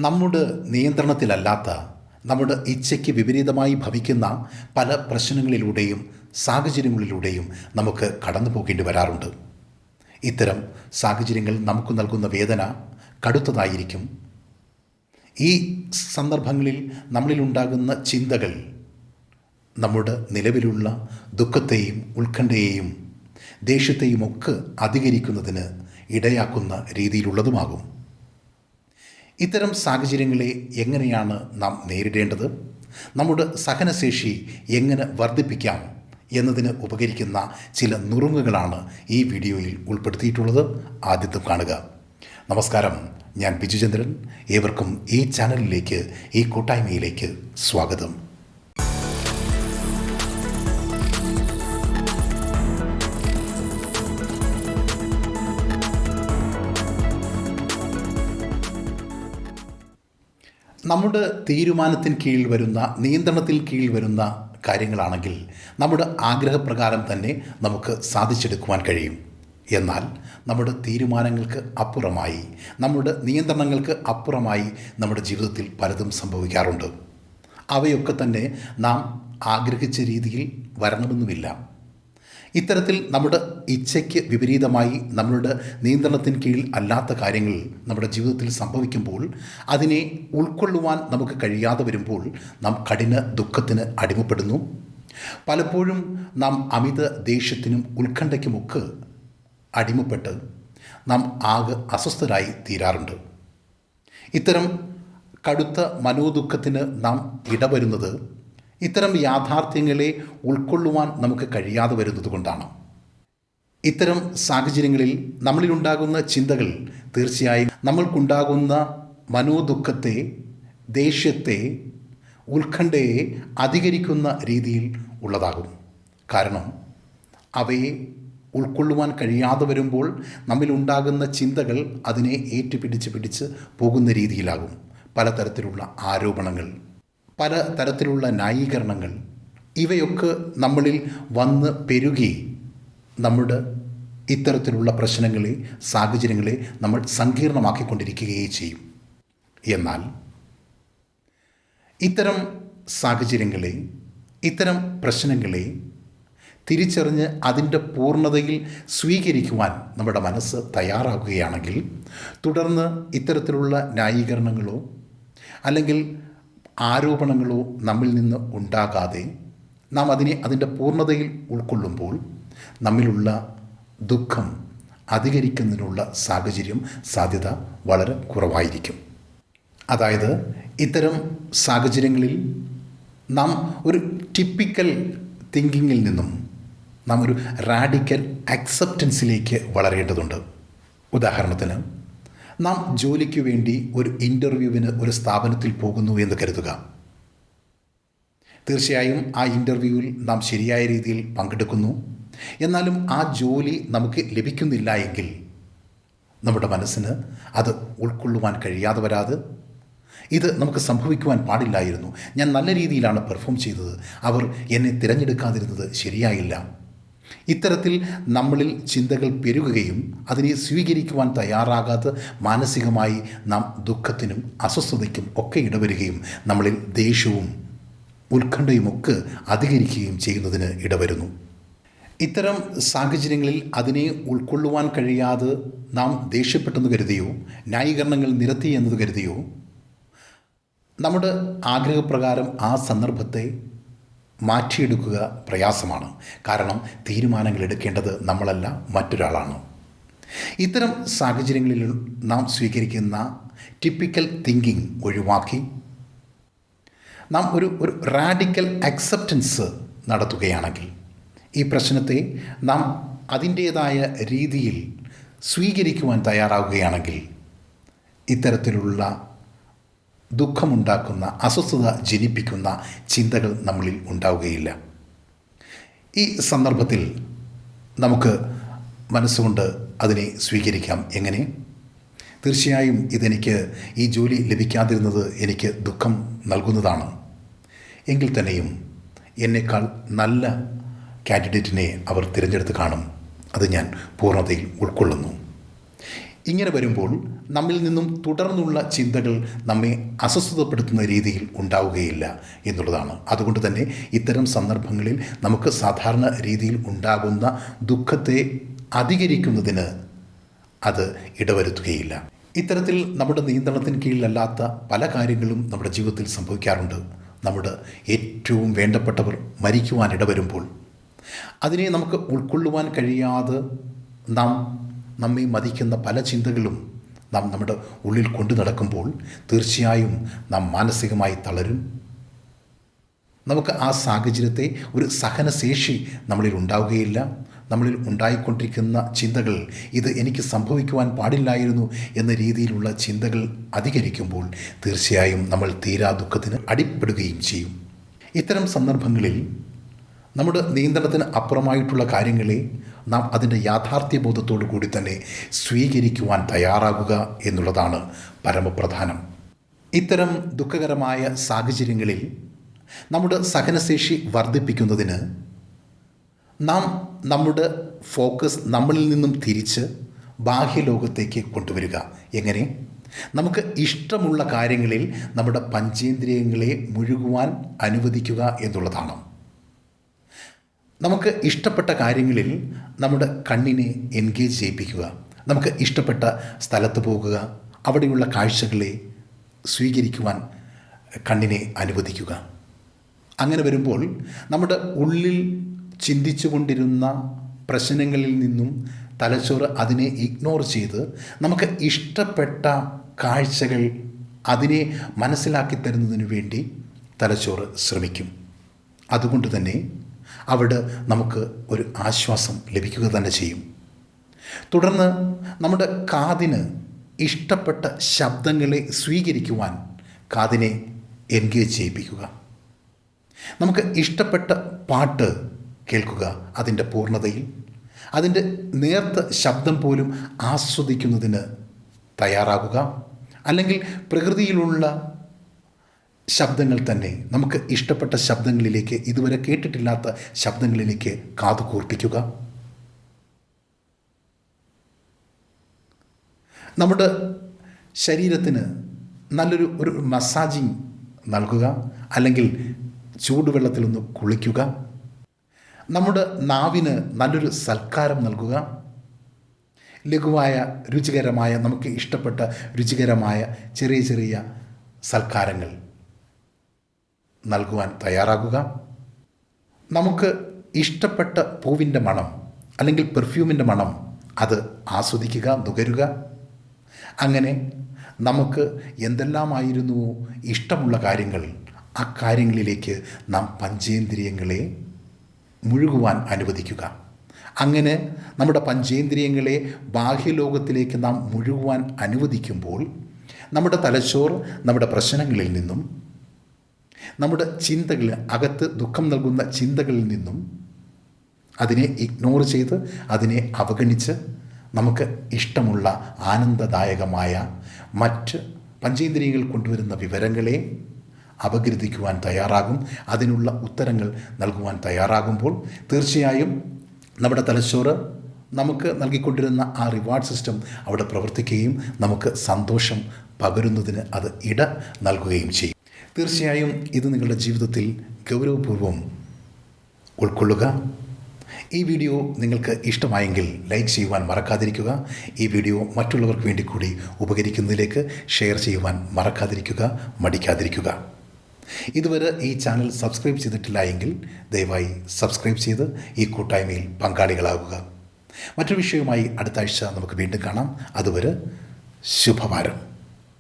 നമ്മുടെ നിയന്ത്രണത്തിലല്ലാത്ത, നമ്മുടെ ഇച്ഛയ്ക്ക് വിപരീതമായി ഭവിക്കുന്ന പല പ്രശ്നങ്ങളിലൂടെയും സാഹചര്യങ്ങളിലൂടെയും നമുക്ക് കടന്നു പോകേണ്ടി വരാറുണ്ട്. ഇത്തരം സാഹചര്യങ്ങൾ നമുക്ക് നൽകുന്ന വേദന കടുത്തതായിരിക്കും. ഈ സന്ദർഭങ്ങളിൽ നമ്മളിലുണ്ടാകുന്ന ചിന്തകൾ നമ്മുടെ നിലവിലുള്ള ദുഃഖത്തെയും ഉത്കണ്ഠയെയും ദേഷ്യത്തെയും ഒക്കെ അധികരിക്കുന്നതിന് ഇടയാക്കുന്ന രീതിയിലുള്ളതുമാകും. ഇത്തരം സാഹചര്യങ്ങളെ എങ്ങനെയാണ് നാം നേരിടേണ്ടത്, നമ്മുടെ സഹനശേഷി എങ്ങനെ വർദ്ധിപ്പിക്കാം എന്നതിന് ഉപകരിക്കുന്ന ചില നുറുങ്ങുകളാണ് ഈ വീഡിയോയിൽ ഉൾപ്പെടുത്തിയിട്ടുള്ളത്. ആദ്യത്തെ കാണുക. നമസ്കാരം, ഞാൻ ബിജുചന്ദ്രൻ. ഏവർക്കും ഈ ചാനലിലേക്ക്, ഈ കൂട്ടായ്മയിലേക്ക് സ്വാഗതം. നമ്മുടെ തീരുമാനത്തിന് കീഴിൽ വരുന്ന, നിയന്ത്രണത്തിൽ കീഴിൽ വരുന്ന കാര്യങ്ങളാണെങ്കിൽ നമ്മുടെ ആഗ്രഹപ്രകാരം തന്നെ നമുക്ക് സാധിച്ചെടുക്കുവാൻ കഴിയും. എന്നാൽ നമ്മുടെ തീരുമാനങ്ങൾക്ക് അപ്പുറമായി, നമ്മുടെ നിയന്ത്രണങ്ങൾക്ക് അപ്പുറമായി നമ്മുടെ ജീവിതത്തിൽ പലതും സംഭവിക്കാറുണ്ട്. അവയൊക്കെ തന്നെ നാം ആഗ്രഹിച്ച രീതിയിൽ വരണമെന്നുമില്ല. ഇത്തരത്തിൽ നമ്മുടെ ഇച്ഛയ്ക്ക് വിപരീതമായി, നമ്മളുടെ നിയന്ത്രണത്തിന് കീഴിൽ അല്ലാത്ത കാര്യങ്ങൾ നമ്മുടെ ജീവിതത്തിൽ സംഭവിക്കുമ്പോൾ അതിനെ ഉൾക്കൊള്ളുവാൻ നമുക്ക് കഴിയാതെ വരുമ്പോൾ നാം കഠിന ദുഃഖത്തിന് അടിമപ്പെടുന്നു. പലപ്പോഴും നാം അമിത ദേഷ്യത്തിനും ഉത്കണ്ഠയ്ക്കുമൊക്കെ അടിമപ്പെട്ട് നാം ആകെ അസ്വസ്ഥരായി തീരാറുണ്ട്. ഇത്തരം കടുത്ത മനോദുഃഖത്തിന് നാം ഇടവരുന്നത് ഇത്തരം യാഥാർത്ഥ്യങ്ങളെ ഉൾക്കൊള്ളുവാൻ നമുക്ക് കഴിയാതെ വരുന്നത് കൊണ്ടാണ്. ഇത്തരം സാഹചര്യങ്ങളിൽ നമ്മളിലുണ്ടാകുന്ന ചിന്തകൾ തീർച്ചയായും നമ്മൾക്കുണ്ടാകുന്ന മനോദുഃഖത്തെ, ദേഷ്യത്തെ, ഉത്കണ്ഠയെ അധികരിക്കുന്ന രീതിയിൽ ഉള്ളതാകും. കാരണം അവയെ ഉൾക്കൊള്ളുവാൻ കഴിയാതെ വരുമ്പോൾ നമ്മിലുണ്ടാകുന്ന ചിന്തകൾ അതിനെ ഏറ്റുപിടിച്ച് പോകുന്ന രീതിയിലാകും. പലതരത്തിലുള്ള ആരോപണങ്ങൾ, പല തരത്തിലുള്ള ന്യായീകരണങ്ങൾ, ഇവയൊക്കെ നമ്മളിൽ വന്ന് പെരുകി നമ്മുടെ ഇത്തരത്തിലുള്ള പ്രശ്നങ്ങളെ, സാഹചര്യങ്ങളെ നമ്മൾ സങ്കീർണമാക്കിക്കൊണ്ടിരിക്കുകയേ ചെയ്യും. എന്നാൽ ഇത്തരം സാഹചര്യങ്ങളെ, ഇത്തരം പ്രശ്നങ്ങളെ തിരിച്ചറിഞ്ഞ് അതിൻ്റെ പൂർണ്ണതയിൽ സ്വീകരിക്കുവാൻ നമ്മുടെ മനസ്സ് തയ്യാറാകുകയാണെങ്കിൽ, തുടർന്ന് ഇത്തരത്തിലുള്ള ന്യായീകരണങ്ങളോ അല്ലെങ്കിൽ ആരോപണങ്ങളോ നമ്മിൽ നിന്ന് ഉണ്ടാകാതെ നാം അതിനെ അതിൻ്റെ പൂർണ്ണതയിൽ ഉൾക്കൊള്ളുമ്പോൾ നമ്മിലുള്ള ദുഃഖം അധികരിക്കുന്നതിനുള്ള സാധ്യത വളരെ കുറവായിരിക്കും. അതായത് ഇത്തരം സാഹചര്യങ്ങളിൽ നാം ഒരു ടിപ്പിക്കൽ തിങ്കിങ്ങിൽ നിന്നും നാം ഒരു റാഡിക്കൽ അക്സെപ്റ്റൻസിലേക്ക് വളരേണ്ടതുണ്ട്. ഉദാഹരണത്തിന്, നാം ജോലിക്ക് വേണ്ടി ഒരു ഇൻ്റർവ്യൂവിന് ഒരു സ്ഥാപനത്തിൽ പോകുന്നു എന്ന് കരുതുക. തീർച്ചയായും ആ ഇൻ്റർവ്യൂവിൽ നാം ശരിയായ രീതിയിൽ പങ്കെടുക്കുന്നു. എന്നാലും ആ ജോലി നമുക്ക് ലഭിക്കുന്നില്ല എങ്കിൽ നമ്മുടെ മനസ്സിന് അത് ഉൾക്കൊള്ളുവാൻ കഴിയാതെ വരാതെ, ഇത് നമുക്ക് സംഭവിക്കുവാൻ പാടില്ലായിരുന്നു, ഞാൻ നല്ല രീതിയിലാണ് പെർഫോം ചെയ്തത്, അവർ എന്നെ തിരഞ്ഞെടുക്കാതിരുന്നത് ശരിയായില്ല, ഇത്തരത്തിൽ നമ്മളിൽ ചിന്തകൾ പെരുകുകയും അതിനെ സ്വീകരിക്കുവാൻ തയ്യാറാകാതെ മാനസികമായി നാം ദുഃഖത്തിനും അസ്വസ്ഥതയ്ക്കും ഒക്കെ ഇടവരുകയും നമ്മളിൽ ദേഷ്യവും ഉത്കണ്ഠയുമൊക്കെ അധികരിക്കുകയും ചെയ്യുന്നതിന് ഇടവരുന്നു. ഇത്തരം സാഹചര്യങ്ങളിൽ അതിനെ ഉൾക്കൊള്ളുവാൻ കഴിയാതെ നാം ദേഷ്യപ്പെട്ടെന്ന് കരുതിയോ, ന്യായീകരണങ്ങൾ നിരത്തി എന്നത് കരുതിയോ, നമ്മുടെ ആഗ്രഹപ്രകാരം ആ സന്ദർഭത്തെ മാറ്റിയെടുക്കുക പ്രയാസമാണ്. കാരണം തീരുമാനങ്ങൾ എടുക്കേണ്ടത് നമ്മളല്ല, മറ്റൊരാളാണ്. ഇത്തരം സാഹചര്യങ്ങളിൽ നാം സ്വീകരിക്കുന്ന ടിപ്പിക്കൽ തിങ്കിങ് ഒഴിവാക്കി നാം ഒരു റാഡിക്കൽ അക്സെപ്റ്റൻസ് നടത്തുകയാണെങ്കിൽ, ഈ പ്രശ്നത്തെ നാം അതിൻ്റേതായ രീതിയിൽ സ്വീകരിക്കുവാൻ തയ്യാറാവുകയാണെങ്കിൽ, ഇത്തരത്തിലുള്ള ദുഃഖമുണ്ടാക്കുന്ന, അസ്വസ്ഥത ജനിപ്പിക്കുന്ന ചിന്തകൾ നമ്മളിൽ ഉണ്ടാവുകയില്ല. ഈ സന്ദർഭത്തിൽ നമുക്ക് മനസ്സുകൊണ്ട് അതിനെ സ്വീകരിക്കാം. എങ്ങനെ? തീർച്ചയായും ഇതെനിക്ക്, ഈ ജോലി ലഭിക്കാതിരുന്നത് എനിക്ക് ദുഃഖം നൽകുന്നതാണ്. എങ്കിൽ തന്നെയും എന്നേക്കാൾ നല്ല കാൻഡിഡേറ്റിനെ അവർ തിരഞ്ഞെടുത്ത് കാണും. അത് ഞാൻ പൂർണ്ണതയിൽ ഉൾക്കൊള്ളുന്നു. ഇങ്ങനെ വരുമ്പോൾ നമ്മിൽ നിന്നും തുടർന്നുള്ള ചിന്തകൾ നമ്മെ അസ്വസ്ഥതപ്പെടുത്തുന്ന രീതിയിൽ ഉണ്ടാവുകയില്ല എന്നുള്ളതാണ്. അതുകൊണ്ട് തന്നെ ഇത്തരം സന്ദർഭങ്ങളിൽ നമുക്ക് സാധാരണ രീതിയിൽ ഉണ്ടാകുന്ന ദുഃഖത്തെ അധികരിക്കുന്നതിന് അത് ഇടവരുത്തുകയില്ല. ഇത്തരത്തിൽ നമ്മുടെ നിയന്ത്രണത്തിന് കീഴിലല്ലാത്ത പല കാര്യങ്ങളും നമ്മുടെ ജീവിതത്തിൽ സംഭവിക്കാറുണ്ട്. നമ്മുടെ ഏറ്റവും വേണ്ടപ്പെട്ടവർ മരിക്കുവാൻ ഇടവരുമ്പോൾ അതിനെ നമുക്ക് ഉൾക്കൊള്ളുവാൻ കഴിയാതെ നമ്മെ മതിക്കുന്ന പല ചിന്തകളും നാം നമ്മുടെ ഉള്ളിൽ കൊണ്ടു നടക്കുമ്പോൾ തീർച്ചയായും നാം മാനസികമായി തളരും. നമുക്ക് ആ സാഹചര്യത്തെ ഒരു സഹനശേഷി നമ്മളിൽ ഉണ്ടാവുകയില്ല. നമ്മളിൽ ഉണ്ടായിക്കൊണ്ടിരിക്കുന്ന ചിന്തകൾ ഇത് എനിക്ക് സംഭവിക്കുവാൻ പാടില്ലായിരുന്നു എന്ന രീതിയിലുള്ള ചിന്തകൾ അധികരിക്കുമ്പോൾ തീർച്ചയായും നമ്മൾ തീരാ ദുഃഖത്തിന് അടിപ്പെടുകയും ചെയ്യും. ഇത്തരം സന്ദർഭങ്ങളിൽ നമ്മുടെ നിയന്ത്രണത്തിന് അപ്പുറമായിട്ടുള്ള കാര്യങ്ങളെ നാം അതിൻ്റെ യാഥാർത്ഥ്യബോധത്തോടു കൂടി തന്നെ സ്വീകരിക്കുവാൻ തയ്യാറാകുക എന്നുള്ളതാണ് പരമപ്രധാനം. ഇത്തരം ദുഃഖകരമായ സാഹചര്യങ്ങളിൽ നമ്മുടെ സഹനശേഷി വർദ്ധിപ്പിക്കുന്നതിന് നാം നമ്മുടെ ഫോക്കസ് നമ്മളിൽ നിന്നും തിരിച്ച് ബാഹ്യലോകത്തേക്ക് കൊണ്ടുവരിക. എങ്ങനെ? നമുക്ക് ഇഷ്ടമുള്ള കാര്യങ്ങളിൽ നമ്മുടെ പഞ്ചേന്ദ്രിയങ്ങളെ മുഴുകുവാൻ അനുവദിക്കുക എന്നുള്ളതാണ്. നമുക്ക് ഇഷ്ടപ്പെട്ട കാര്യങ്ങളിൽ നമ്മുടെ കണ്ണിനെ എൻഗേജ് ചെയ്യിപ്പിക്കുക. നമുക്ക് ഇഷ്ടപ്പെട്ട സ്ഥലത്ത് പോകുക, അവിടെയുള്ള കാഴ്ചകളെ സ്വീകരിക്കുവാൻ കണ്ണിനെ അനുവദിക്കുക. അങ്ങനെ വരുമ്പോൾ നമ്മുടെ ഉള്ളിൽ ചിന്തിച്ചു കൊണ്ടിരുന്ന പ്രശ്നങ്ങളിൽ നിന്നും തലച്ചോറ് അതിനെ ഇഗ്നോർ ചെയ്ത് നമുക്ക് ഇഷ്ടപ്പെട്ട കാഴ്ചകൾ അതിനെ മനസ്സിലാക്കി തരുന്നതിന് വേണ്ടി തലച്ചോറ് ശ്രമിക്കും. അതുകൊണ്ട് തന്നെ അവിടെ നമുക്ക് ഒരു ആശ്വാസം ലഭിക്കുക തന്നെ ചെയ്യും. തുടർന്ന് നമ്മുടെ കാതിന് ഇഷ്ടപ്പെട്ട ശബ്ദങ്ങളെ സ്വീകരിക്കുവാൻ കാതിനെ എൻഗേജ് ചെയ്യിപ്പിക്കുക. നമുക്ക് ഇഷ്ടപ്പെട്ട പാട്ട് കേൾക്കുക, അതിൻ്റെ പൂർണ്ണതയിൽ അതിൻ്റെ നേർത്ത ശബ്ദം പോലും ആസ്വദിക്കുന്നതിന് തയ്യാറാകുക. അല്ലെങ്കിൽ പ്രകൃതിയിലുള്ള ശബ്ദങ്ങൾ തന്നെ, നമുക്ക് ഇഷ്ടപ്പെട്ട ശബ്ദങ്ങളിലേക്ക്, ഇതുവരെ കേട്ടിട്ടില്ലാത്ത ശബ്ദങ്ങളിലേക്ക് കാതു കൂർപ്പിക്കുക. നമ്മുടെ ശരീരത്തിന് നല്ലൊരു മസാജിങ് നൽകുക, അല്ലെങ്കിൽ ചൂടുവെള്ളത്തിലൊന്ന് കുളിക്കുക. നമ്മുടെ നാവിന് നല്ലൊരു സൽക്കാരം നൽകുക. ലഘുവായ രുചികരമായ, നമുക്ക് ഇഷ്ടപ്പെട്ട രുചികരമായ ചെറിയ ചെറിയ സൽക്കാരങ്ങൾ നൽകുവാൻ തയ്യാറാകുക. നമുക്ക് ഇഷ്ടപ്പെട്ട പൂവിൻ്റെ മണം അല്ലെങ്കിൽ പെർഫ്യൂമിൻ്റെ മണം അത് ആസ്വദിക്കുക, നുകരുക. അങ്ങനെ നമുക്ക് എന്തെല്ലാമായിരുന്നുവോ ഇഷ്ടമുള്ള കാര്യങ്ങൾ, ആ കാര്യങ്ങളിലേക്ക് നാം പഞ്ചേന്ദ്രിയങ്ങളെ മുഴുകുവാൻ അനുവദിക്കുക. അങ്ങനെ നമ്മുടെ പഞ്ചേന്ദ്രിയങ്ങളെ ബാഹ്യലോകത്തിലേക്ക് നാം മുഴുകുവാൻ അനുവദിക്കുമ്പോൾ നമ്മുടെ തലച്ചോർ നമ്മുടെ പ്രശ്നങ്ങളിൽ നിന്നും, നമ്മുടെ ചിന്തകൾ, അകത്ത് ദുഃഖം നൽകുന്ന ചിന്തകളിൽ നിന്നും അതിനെ ഇഗ്നോർ ചെയ്ത്, അതിനെ അവഗണിച്ച് നമുക്ക് ഇഷ്ടമുള്ള ആനന്ദദായകമായ മറ്റ് പഞ്ചേന്ദ്രിയങ്ങൾ കൊണ്ടുവരുന്ന വിവരങ്ങളെ അപഗ്രഥിക്കുവാൻ തയ്യാറാകും. അതിനുള്ള ഉത്തരങ്ങൾ നൽകുവാൻ തയ്യാറാകുമ്പോൾ തീർച്ചയായും നമ്മുടെ തലച്ചോറ് നമുക്ക് നൽകിക്കൊണ്ടിരുന്ന ആ റിവാർഡ് സിസ്റ്റം അവിടെ പ്രവർത്തിക്കുകയും നമുക്ക് സന്തോഷം പകരുന്നതിന് അത് ഇട നൽകുകയും ചെയ്യും. തീർച്ചയായും ഇത് നിങ്ങളുടെ ജീവിതത്തിൽ ഗൗരവപൂർവ്വം ഉൾക്കൊള്ളുക. ഈ വീഡിയോ നിങ്ങൾക്ക് ഇഷ്ടമായെങ്കിൽ ലൈക്ക് ചെയ്യുവാൻ മറക്കാതിരിക്കുക. ഈ വീഡിയോ മറ്റുള്ളവർക്ക് വേണ്ടി കൂടി ഉപകരിക്കുന്നതിലേക്ക് ഷെയർ ചെയ്യുവാൻ മറക്കാതിരിക്കുക, മടിക്കാതിരിക്കുക. ഇതുവരെ ഈ ചാനൽ സബ്സ്ക്രൈബ് ചെയ്തിട്ടില്ല എങ്കിൽ ദയവായി സബ്സ്ക്രൈബ് ചെയ്ത് ഈ കൂട്ടായ്മയിൽ പങ്കാളികളാകുക. മറ്റൊരു വിഷയവുമായി അടുത്ത ആഴ്ച നമുക്ക് വീണ്ടും കാണാം. അതുവരെ ശുഭവാരം.